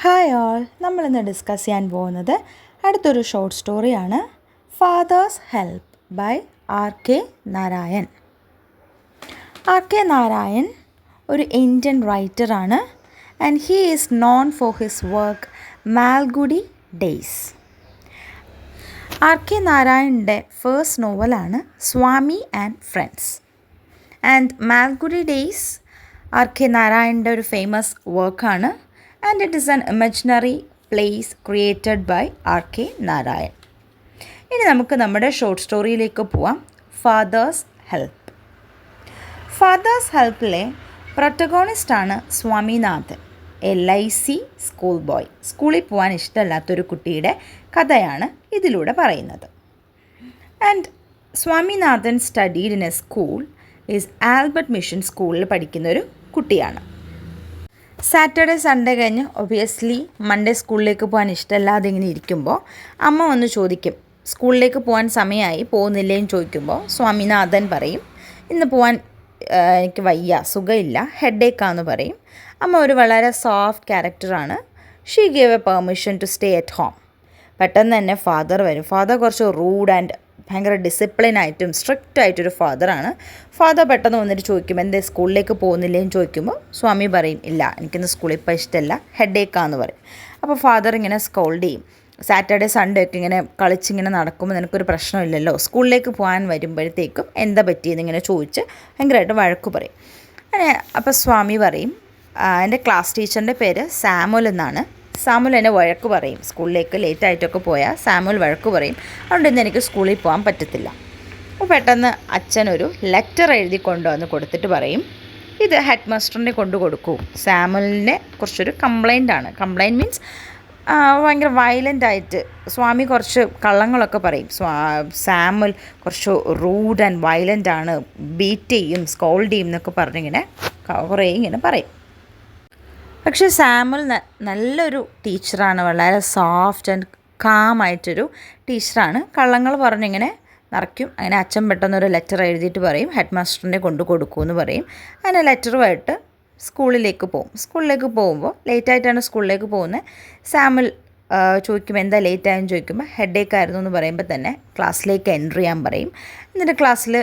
Hi all, നമ്മളിന്ന് discuss ചെയ്യാൻ പോകുന്നത് അടുത്തൊരു ഷോർട്ട് സ്റ്റോറിയാണ്. Father's help by R K Narayan. R K Narayan ഒരു ഇന്ത്യൻ റൈറ്ററാണ് and he is known for his work Malgudi Days. R K നാരായണൻ്റെ ഫേസ്റ്റ് നോവലാണ് Swami and Friends. And Malgudi Days R K നാരായണൻ്റെ ഒരു ഫേമസ് വർക്കാണ്. And it is an imaginary place created by R K Narayan. ഇനി നമുക്ക് നമ്മുടെ ഷോർട്ട് സ്റ്റോറിയിലേക്ക് പോവാം. Father's help. ഫാദേഴ്സ് ഹെൽപ്പിലെ പ്രൊട്ടഗോണിസ്റ്റാണ് സ്വാമിനാഥൻ, LIC സ്കൂൾ ബോയ്. സ്കൂളിൽ പോകാൻ ഇഷ്ടമല്ലാത്തൊരു കുട്ടിയുടെ കഥയാണ് ഇതിലൂടെ പറയുന്നത്. And Swaminathan studied in a school is Albert Mission സ്കൂളിൽ പഠിക്കുന്നൊരു കുട്ടിയാണ്. സാറ്റർഡേ സൺഡേ കഴിഞ്ഞ് ഒബിയസ്ലി മൺഡേ സ്കൂളിലേക്ക് പോകാൻ ഇഷ്ടമല്ലാതെ ഇങ്ങനെ ഇരിക്കുമ്പോൾ അമ്മ വന്ന് ചോദിക്കും, സ്കൂളിലേക്ക് പോകാൻ സമയമായി, പോകുന്നില്ലേന്ന് ചോദിക്കുമ്പോൾ സ്വാമിനാഥൻ പറയും, ഇന്ന് പോകാൻ എനിക്ക് വയ്യ, സുഖമില്ല, ഹെഡേക്കാന്ന് പറയും. അമ്മ ഒരു വളരെ സോഫ്റ്റ് ക്യാരക്ടറാണ്. She gave a permission to stay at home. പെട്ടെന്ന് തന്നെ ഫാദർ വരും. ഫാദർ കുറച്ച് റൂഡ് ആൻഡ് ഭയങ്കര ഡിസിപ്ലിനായിട്ടും സ്ട്രിക്റ്റ് ആയിട്ടൊരു ഫാദറാണ്. ഫാദർ പെട്ടെന്ന് വന്നിട്ട് ചോദിക്കും, എന്തേ സ്കൂളിലേക്ക് പോകുന്നില്ലേന്ന് ചോദിക്കുമ്പോൾ സ്വാമി പറയും, ഇല്ല, എനിക്കിന്ന് സ്കൂളിൽ ഇപ്പോൾ ഇഷ്ടമല്ല, ഹെഡേക്കാന്ന് പറയും. അപ്പോൾ ഫാദർ ഇങ്ങനെ സ്കോൾഡ് ചെയ്യും. സാറ്റർഡേ സൺഡേ ഒക്കെ ഇങ്ങനെ കളിച്ചിങ്ങനെ നടക്കുമ്പോൾ നിനക്കൊരു പ്രശ്നമില്ലല്ലോ, സ്കൂളിലേക്ക് പോകാൻ വരുമ്പോഴത്തേക്കും എന്താ പറ്റിയെന്ന് ഇങ്ങനെ ചോദിച്ച് ഭയങ്കരമായിട്ട് വഴക്ക് പറയും. അപ്പോൾ സ്വാമി പറയും, എൻ്റെ ക്ലാസ് ടീച്ചറിൻ്റെ പേര് സാമുൽ എന്നാണ്. സാമുൽ എന്നെ വഴക്ക് പറയും, സ്കൂളിലേക്ക് ലേറ്റായിട്ടൊക്കെ പോയാൽ സാമുൽ വഴക്ക് പറയും, അതുകൊണ്ട് ഇന്ന് എനിക്ക് സ്കൂളിൽ പോകാൻ പറ്റത്തില്ല. അപ്പോൾ പെട്ടെന്ന് അച്ഛനൊരു ലെറ്റർ എഴുതി കൊണ്ടുവന്ന് കൊടുത്തിട്ട് പറയും, ഇത് ഹെഡ് മാസ്റ്ററിനെ കൊണ്ട് കൊടുക്കൂ. സാമുലിനെ കുറിച്ചൊരു കംപ്ലൈൻ്റ് ആണ്. കംപ്ലൈൻറ്റ് മീൻസ് ഭയങ്കര വയലൻ്റ് ആയിട്ട് സ്വാമി കുറച്ച് കള്ളങ്ങളൊക്കെ പറയും. സാമുൽ കുറച്ച് റൂഡ് ആൻഡ് വയലൻ്റ് ആണ്, ബീറ്റ് ചെയ്യും, സ്കോൾഡ് ചെയ്യും എന്നൊക്കെ പറഞ്ഞിങ്ങനെ കുറേ ഇങ്ങനെ പറയും. പക്ഷേ സാമുൽ നല്ലൊരു ടീച്ചറാണ്, വളരെ സോഫ്റ്റ് ആൻഡ് കാമായിട്ടൊരു ടീച്ചറാണ്. കള്ളങ്ങൾ പറഞ്ഞിങ്ങനെ നിറയ്ക്കും. അങ്ങനെ അച്ഛൻ പെട്ടെന്നൊരു ലെറ്റർ എഴുതിയിട്ട് പറയും, ഹെഡ് മാസ്റ്ററിനെ കൊണ്ട് കൊടുക്കുമെന്ന് പറയും. അങ്ങനെ ലെറ്ററുമായിട്ട് സ്കൂളിലേക്ക് പോകും. സ്കൂളിലേക്ക് പോകുമ്പോൾ ലേറ്റായിട്ടാണ് സ്കൂളിലേക്ക് പോകുന്നത്. സാമുൽ ചോദിക്കും, എന്താ ലേറ്റായെന്ന് ചോദിക്കുമ്പോൾ ഹെഡേക്കായിരുന്നു എന്ന് പറയുമ്പോൾ തന്നെ ക്ലാസ്സിലേക്ക് എൻ്റർ ചെയ്യാൻ പറയും. എന്നിട്ട് ക്ലാസ്സിൽ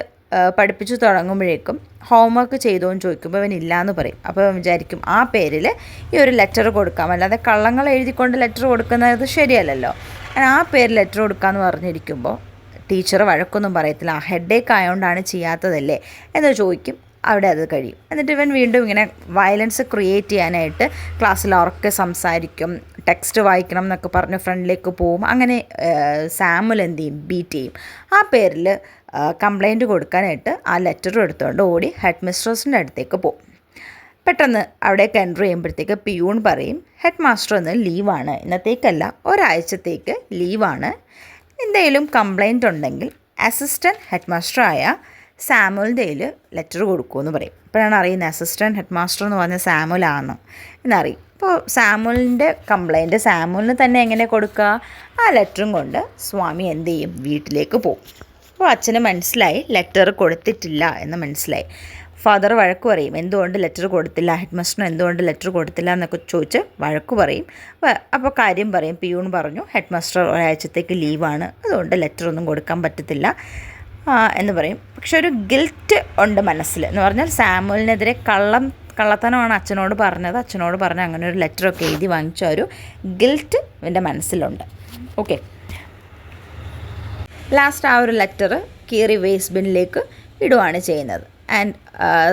പഠിപ്പിച്ച് തുടങ്ങുമ്പോഴേക്കും ഹോംവർക്ക് ചെയ്തോന്ന് ചോദിക്കുമ്പോൾ അവൻ ഇല്ലയെന്ന് പറയും. അപ്പോൾ അവൻ വിചാരിക്കും, ആ പേരിൽ ഈ ഒരു ലെറ്റർ കൊടുക്കാം, അല്ലാതെ കള്ളങ്ങൾ എഴുതിക്കൊണ്ട് ലെറ്റർ കൊടുക്കുന്നത് ശരിയല്ലല്ലോ. ആ പേരിൽ ലെറ്റർ കൊടുക്കാമെന്ന് പറഞ്ഞിരിക്കുമ്പോൾ ടീച്ചർ വഴക്കൊന്നും പറയത്തില്ല, ആ ഹെഡേക്ക് ആയതുകൊണ്ടാണ് ചെയ്യാത്തതല്ലേ എന്ന് ചോദിക്കും. അവിടെ അത് കഴിയും. എന്നിട്ട് ഇവൻ വീണ്ടും ഇങ്ങനെ വയലൻസ് ക്രിയേറ്റ് ചെയ്യാനായിട്ട് ക്ലാസ്സിൽ ഉറക്കെ സംസാരിക്കും, ടെക്സ്റ്റ് വായിക്കണം എന്നൊക്കെ പറഞ്ഞ് ഫ്രണ്ടിലേക്ക് പോവും. അങ്ങനെ സാമുൽ എന്ത് ചെയ്യും, ബീറ്റ് ചെയ്യും. ആ പേരിൽ കംപ്ലൈൻറ്റ് കൊടുക്കാനായിട്ട് ആ ലെറ്ററും എടുത്തുകൊണ്ട് ഓടി ഹെഡ് മിസ്ട്രസിൻ്റെ അടുത്തേക്ക് പോകും. പെട്ടെന്ന് അവിടേക്ക് എൻ്റർ ചെയ്യുമ്പോഴത്തേക്ക് പിയൂൺ പറയും, ഹെഡ് മാസ്റ്റർ ഇന്ന് ലീവാണ്, ഇന്നത്തേക്കല്ല ഒരാഴ്ചത്തേക്ക് ലീവാണ്. എന്തെങ്കിലും കംപ്ലൈൻറ്റ് ഉണ്ടെങ്കിൽ അസിസ്റ്റൻറ്റ് ഹെഡ് മാസ്റ്ററായ സാമുലിൻ്റെ കയ്യിൽ ലെറ്റർ കൊടുക്കുമെന്ന് പറയും. അപ്പോഴാണ് അറിയുന്നത് അസിസ്റ്റൻറ്റ് ഹെഡ് മാസ്റ്റർ എന്ന് പറഞ്ഞ സാമുലാണെന്ന് എന്നറിയും. അപ്പോൾ സാമുലിൻ്റെ കംപ്ലൈൻറ്റ് സാമുലിന് തന്നെ എങ്ങനെ കൊടുക്കുക, ആ ലെറ്ററും കൊണ്ട് സ്വാമി എന്ത് ചെയ്യും, വീട്ടിലേക്ക് പോകും. അപ്പോൾ അച്ഛന് മനസ്സിലായി ലെറ്റർ കൊടുത്തിട്ടില്ല എന്ന് മനസ്സിലായി. ഫാദർ വഴക്ക് പറയും, എന്തുകൊണ്ട് ലെറ്റർ കൊടുത്തില്ല, ഹെഡ് മാസ്റ്ററിന് എന്തുകൊണ്ട് ലെറ്റർ കൊടുത്തില്ല എന്നൊക്കെ ചോദിച്ച് വഴക്ക് പറയും. അപ്പോൾ കാര്യം പറയും, പിയൂൺ പറഞ്ഞു ഹെഡ് മാസ്റ്റർ ഒരാഴ്ചത്തേക്ക് ലീവാണ്, അതുകൊണ്ട് ലെറ്ററൊന്നും കൊടുക്കാൻ പറ്റത്തില്ല എന്ന് പറയും. പക്ഷെ ഒരു ഗിൽറ്റ് ഉണ്ട് മനസ്സിൽ. എന്ന് പറഞ്ഞാൽ സാമുലിനെതിരെ കള്ളത്തനമാണ് അച്ഛനോട് പറഞ്ഞത്. അച്ഛനോട് പറഞ്ഞ് അങ്ങനെ ഒരു ലെറ്ററൊക്കെ എഴുതി വാങ്ങിച്ച ഒരു ഗിൽറ്റ് എൻ്റെ മനസ്സിലുണ്ട്. ഓക്കെ, ലാസ്റ്റ് ആ ഒരു ലെറ്റർ കീറി വേസ്റ്റ് ബിന്നിലേക്ക് ഇടുകയാണ് ചെയ്യുന്നത്. And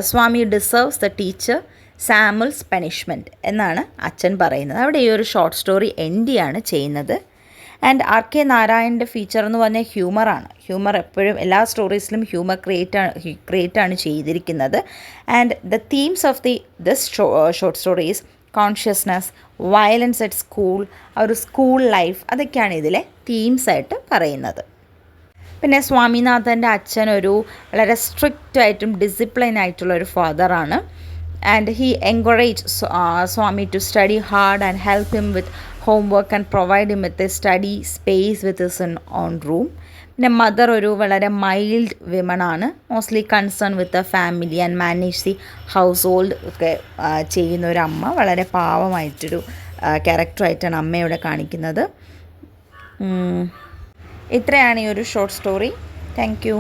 Swami deserves the teacher Samuel's punishment എന്നാണ് അച്ഛൻ പറയുന്നത്. അവിടെ ഈ ഒരു ഷോർട്ട് സ്റ്റോറി എൻഡ് ചെയ്യാണ് ചെയ്യുന്നത്. ആൻഡ് ആർ കെ നാരായണൻ്റെ ഫീച്ചർ എന്ന് പറഞ്ഞാൽ ഹ്യൂമറാണ്. ഹ്യൂമർ എപ്പോഴും എല്ലാ സ്റ്റോറീസിലും ഹ്യൂമർ ക്രിയേറ്റ് ആണ് ചെയ്തിരിക്കുന്നത്. And the themes of this short stories consciousness, violence at school, ആ ഒരു സ്കൂൾ ലൈഫ്, അതൊക്കെയാണ് ഇതിലെ തീംസായിട്ട് പറയുന്നത്. പിന്നെ സ്വാമിനാഥൻ്റെ അച്ഛൻ ഒരു വളരെ സ്ട്രിക്റ്റ് ആയിട്ടും ഡിസിപ്ലിൻ ആയിട്ടുള്ള ഒരു ഫാദറാണ്. And he encourage Swami to study hard and help him with homework and provide him with a study space with his own room. പിന്നെ മദർ ഒരു വളരെ മൈൽഡ് വിമണാണ്, mostly concern with the family and manage the household ഒക്കെ ചെയ്യുന്ന ഒരു അമ്മ, വളരെ പാവമായിട്ടൊരു ക്യാരക്ടറായിട്ടാണ് അമ്മയുടെ കാണിക്കുന്നത്. ഇത്രയാണ് ഈ ഒരു ഷോർട്ട് സ്റ്റോറി. Thank you.